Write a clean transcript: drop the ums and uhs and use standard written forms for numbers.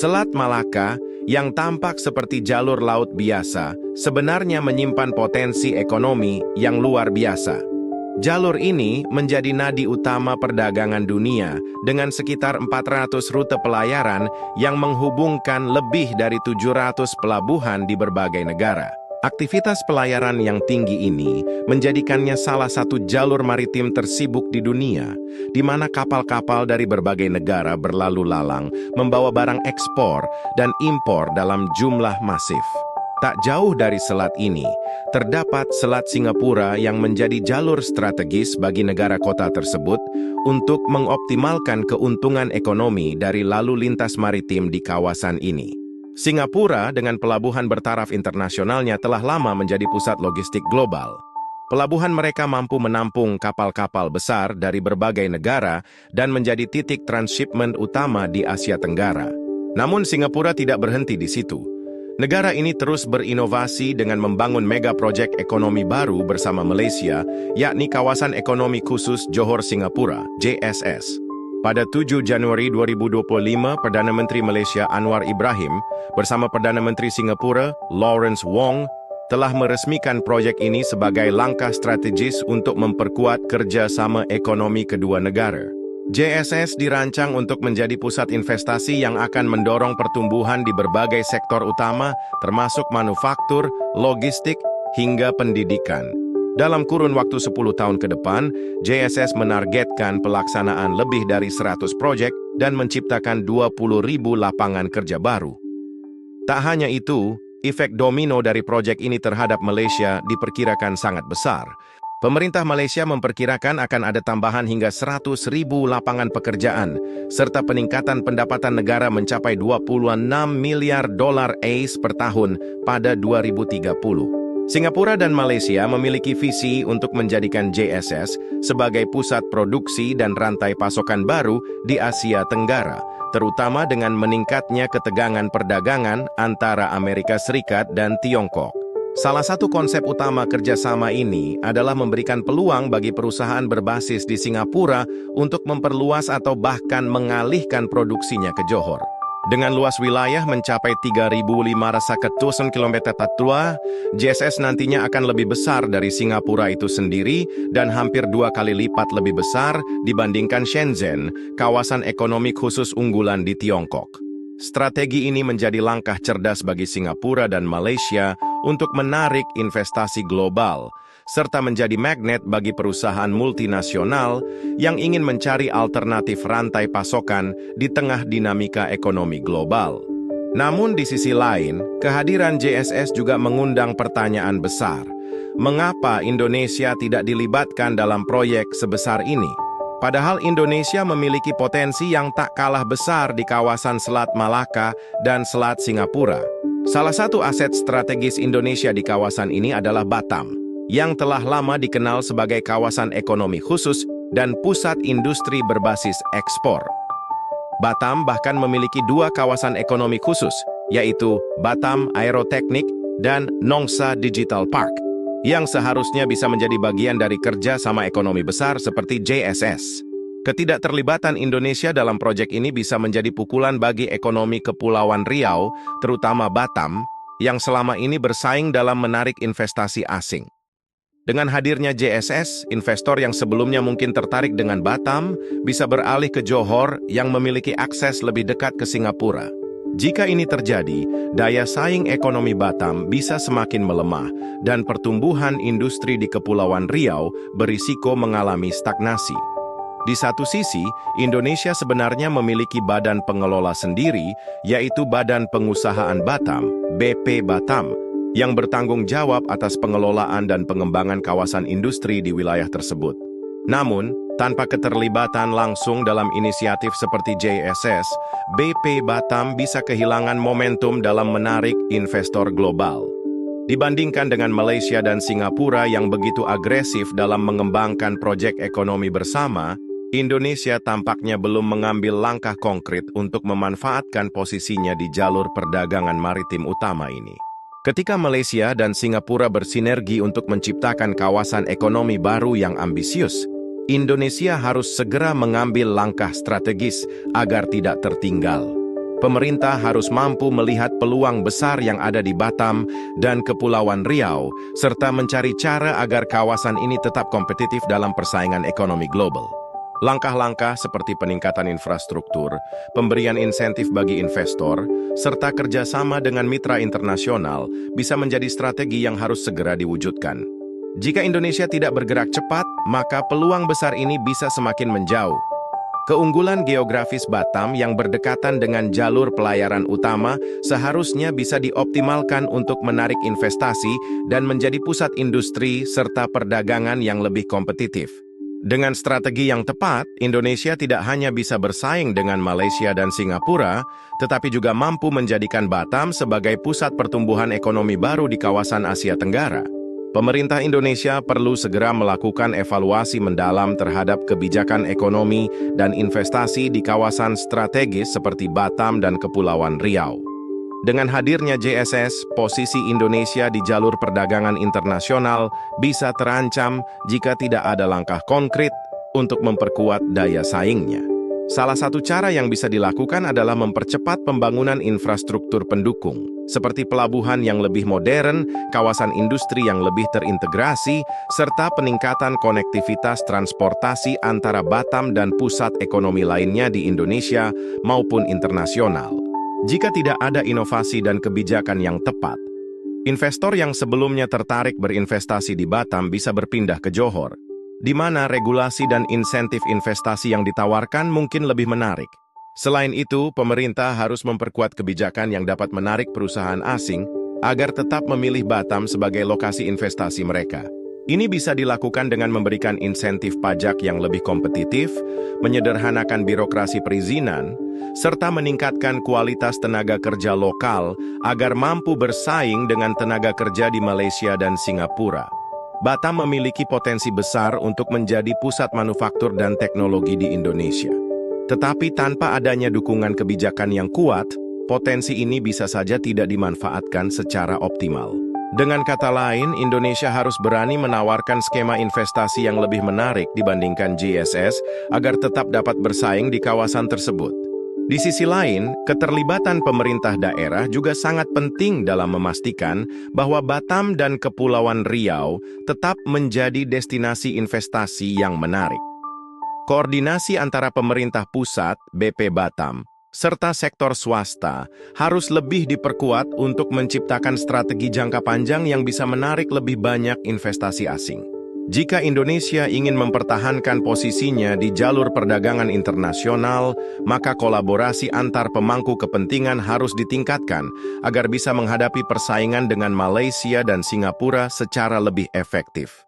Selat Malaka, yang tampak seperti jalur laut biasa, sebenarnya menyimpan potensi ekonomi yang luar biasa. Jalur ini menjadi nadi utama perdagangan dunia dengan sekitar 400 rute pelayaran yang menghubungkan lebih dari 700 pelabuhan di berbagai negara. Aktivitas pelayaran yang tinggi ini menjadikannya salah satu jalur maritim tersibuk di dunia, di mana kapal-kapal dari berbagai negara berlalu lalang membawa barang ekspor dan impor dalam jumlah masif. Tak jauh dari selat ini, terdapat Selat Singapura yang menjadi jalur strategis bagi negara kota tersebut untuk mengoptimalkan keuntungan ekonomi dari lalu lintas maritim di kawasan ini. Singapura dengan pelabuhan bertaraf internasionalnya telah lama menjadi pusat logistik global. Pelabuhan mereka mampu menampung kapal-kapal besar dari berbagai negara dan menjadi titik transshipment utama di Asia Tenggara. Namun Singapura tidak berhenti di situ. Negara ini terus berinovasi dengan membangun mega proyek ekonomi baru bersama Malaysia, yakni Kawasan Ekonomi Khusus Johor Singapura, JSS. Pada 7 Januari 2025, Perdana Menteri Malaysia Anwar Ibrahim bersama Perdana Menteri Singapura Lawrence Wong telah meresmikan proyek ini sebagai langkah strategis untuk memperkuat kerjasama ekonomi kedua negara. JSS dirancang untuk menjadi pusat investasi yang akan mendorong pertumbuhan di berbagai sektor utama, termasuk manufaktur, logistik, hingga pendidikan. Dalam kurun waktu 10 tahun ke depan, JSS menargetkan pelaksanaan lebih dari 100 proyek dan menciptakan 20.000 lapangan kerja baru. Tak hanya itu, efek domino dari proyek ini terhadap Malaysia diperkirakan sangat besar. Pemerintah Malaysia memperkirakan akan ada tambahan hingga 100.000 lapangan pekerjaan, serta peningkatan pendapatan negara mencapai 26 miliar dolar AS per tahun pada 2030. Singapura dan Malaysia memiliki visi untuk menjadikan JSS sebagai pusat produksi dan rantai pasokan baru di Asia Tenggara, terutama dengan meningkatnya ketegangan perdagangan antara Amerika Serikat dan Tiongkok. Salah satu konsep utama kerjasama ini adalah memberikan peluang bagi perusahaan berbasis di Singapura untuk memperluas atau bahkan mengalihkan produksinya ke Johor. Dengan luas wilayah mencapai 3.500 km tatua, JSS nantinya akan lebih besar dari Singapura itu sendiri dan hampir 2 kali lipat lebih besar dibandingkan Shenzhen, kawasan ekonomi khusus unggulan di Tiongkok. Strategi ini menjadi langkah cerdas bagi Singapura dan Malaysia untuk menarik investasi global, serta menjadi magnet bagi perusahaan multinasional yang ingin mencari alternatif rantai pasokan di tengah dinamika ekonomi global. Namun di sisi lain, kehadiran JSS juga mengundang pertanyaan besar. Mengapa Indonesia tidak dilibatkan dalam proyek sebesar ini? Padahal Indonesia memiliki potensi yang tak kalah besar di kawasan Selat Malaka dan Selat Singapura. Salah satu aset strategis Indonesia di kawasan ini adalah Batam, yang telah lama dikenal sebagai kawasan ekonomi khusus dan pusat industri berbasis ekspor. Batam bahkan memiliki 2 kawasan ekonomi khusus, yaitu Batam Aeroteknik dan Nongsa Digital Park, yang seharusnya bisa menjadi bagian dari kerja sama ekonomi besar seperti JSS. Ketidakterlibatan Indonesia dalam proyek ini bisa menjadi pukulan bagi ekonomi Kepulauan Riau, terutama Batam, yang selama ini bersaing dalam menarik investasi asing. Dengan hadirnya JSS, investor yang sebelumnya mungkin tertarik dengan Batam bisa beralih ke Johor yang memiliki akses lebih dekat ke Singapura. Jika ini terjadi, daya saing ekonomi Batam bisa semakin melemah dan pertumbuhan industri di Kepulauan Riau berisiko mengalami stagnasi. Di satu sisi, Indonesia sebenarnya memiliki badan pengelola sendiri, yaitu Badan Pengusahaan Batam, BP Batam, yang bertanggung jawab atas pengelolaan dan pengembangan kawasan industri di wilayah tersebut. Namun, tanpa keterlibatan langsung dalam inisiatif seperti JSS, BP Batam bisa kehilangan momentum dalam menarik investor global. Dibandingkan dengan Malaysia dan Singapura yang begitu agresif dalam mengembangkan proyek ekonomi bersama, Indonesia tampaknya belum mengambil langkah konkret untuk memanfaatkan posisinya di jalur perdagangan maritim utama ini. Ketika Malaysia dan Singapura bersinergi untuk menciptakan kawasan ekonomi baru yang ambisius, Indonesia harus segera mengambil langkah strategis agar tidak tertinggal. Pemerintah harus mampu melihat peluang besar yang ada di Batam dan Kepulauan Riau, serta mencari cara agar kawasan ini tetap kompetitif dalam persaingan ekonomi global. Langkah-langkah seperti peningkatan infrastruktur, pemberian insentif bagi investor, serta kerjasama dengan mitra internasional bisa menjadi strategi yang harus segera diwujudkan. Jika Indonesia tidak bergerak cepat, maka peluang besar ini bisa semakin menjauh. Keunggulan geografis Batam yang berdekatan dengan jalur pelayaran utama seharusnya bisa dioptimalkan untuk menarik investasi dan menjadi pusat industri serta perdagangan yang lebih kompetitif. Dengan strategi yang tepat, Indonesia tidak hanya bisa bersaing dengan Malaysia dan Singapura, tetapi juga mampu menjadikan Batam sebagai pusat pertumbuhan ekonomi baru di kawasan Asia Tenggara. Pemerintah Indonesia perlu segera melakukan evaluasi mendalam terhadap kebijakan ekonomi dan investasi di kawasan strategis seperti Batam dan Kepulauan Riau. Dengan hadirnya JSS, posisi Indonesia di jalur perdagangan internasional bisa terancam jika tidak ada langkah konkret untuk memperkuat daya saingnya. Salah satu cara yang bisa dilakukan adalah mempercepat pembangunan infrastruktur pendukung, seperti pelabuhan yang lebih modern, kawasan industri yang lebih terintegrasi, serta peningkatan konektivitas transportasi antara Batam dan pusat ekonomi lainnya di Indonesia maupun internasional. Jika tidak ada inovasi dan kebijakan yang tepat, investor yang sebelumnya tertarik berinvestasi di Batam bisa berpindah ke Johor, di mana regulasi dan insentif investasi yang ditawarkan mungkin lebih menarik. Selain itu, pemerintah harus memperkuat kebijakan yang dapat menarik perusahaan asing agar tetap memilih Batam sebagai lokasi investasi mereka. Ini bisa dilakukan dengan memberikan insentif pajak yang lebih kompetitif, menyederhanakan birokrasi perizinan, serta meningkatkan kualitas tenaga kerja lokal agar mampu bersaing dengan tenaga kerja di Malaysia dan Singapura. Batam memiliki potensi besar untuk menjadi pusat manufaktur dan teknologi di Indonesia. Tetapi tanpa adanya dukungan kebijakan yang kuat, potensi ini bisa saja tidak dimanfaatkan secara optimal. Dengan kata lain, Indonesia harus berani menawarkan skema investasi yang lebih menarik dibandingkan JSS agar tetap dapat bersaing di kawasan tersebut. Di sisi lain, keterlibatan pemerintah daerah juga sangat penting dalam memastikan bahwa Batam dan Kepulauan Riau tetap menjadi destinasi investasi yang menarik. Koordinasi antara pemerintah pusat, BP Batam, serta sektor swasta harus lebih diperkuat untuk menciptakan strategi jangka panjang yang bisa menarik lebih banyak investasi asing. Jika Indonesia ingin mempertahankan posisinya di jalur perdagangan internasional, maka kolaborasi antar pemangku kepentingan harus ditingkatkan agar bisa menghadapi persaingan dengan Malaysia dan Singapura secara lebih efektif.